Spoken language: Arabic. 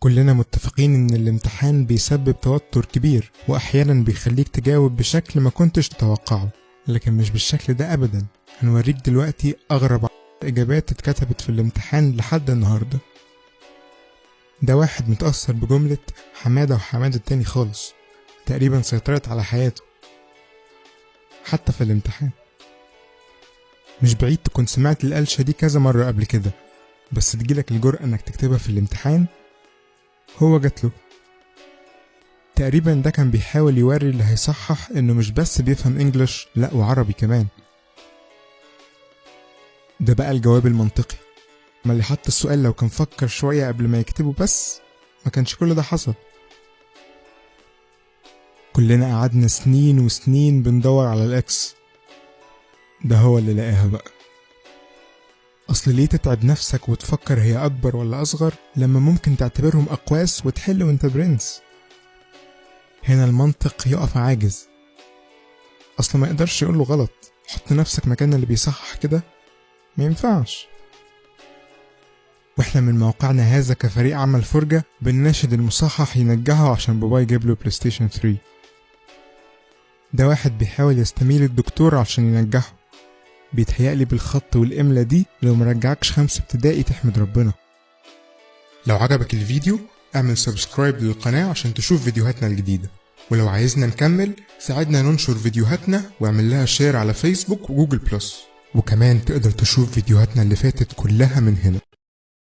كلنا متفقين ان الامتحان بيسبب توتر كبير، واحيانا بيخليك تجاوب بشكل ما كنتش تتوقعه، لكن مش بالشكل ده ابدا. هنوريك دلوقتي اغرب اجابات اتكتبت في الامتحان لحد النهاردة. ده واحد متأثر بجملة حمادة وحمادة التاني خالص، تقريبا سيطرت على حياته حتى في الامتحان. مش بعيد تكون سمعت القلشة دي كذا مرة قبل كده، بس تجيلك الجرأة انك تكتبها في الامتحان. هو جاتله تقريبا. ده كان بيحاول يوري اللي هيصحح انه مش بس بيفهم انجلش، لا وعربي كمان. ده بقى الجواب المنطقي. ما اللي حط السؤال لو كان فكر شوية قبل ما يكتبه بس ما كانش كل ده حصل. كلنا قعدنا سنين وسنين بندور على الاكس، ده هو اللي لقاها بقى. اصل ليه تتعب نفسك وتفكر هي اكبر ولا اصغر لما ممكن تعتبرهم اقواس وتحل وانت برنس؟ هنا المنطق يقف عاجز. اصل ما يقدرش يقوله غلط. حط نفسك مكان اللي بيصحح كده، ما ينفعش. واحنا من موقعنا هذا كفريق عمل فرجة بنناشد المصحح ينجحه عشان بابا يجيب له بلاي ستيشن 3. ده واحد بيحاول يستميل الدكتور عشان ينجحه. بيتهيألي بالخط والإملة دي لو مرجعكش 5 ابتدائي تحمد ربنا. لو عجبك الفيديو اعمل سبسكرايب للقناة عشان تشوف فيديوهاتنا الجديدة، ولو عايزنا نكمل ساعدنا ننشر فيديوهاتنا واعمل لها شير على فيسبوك وجوجل بلس. وكمان تقدر تشوف فيديوهاتنا اللي فاتت كلها من هنا.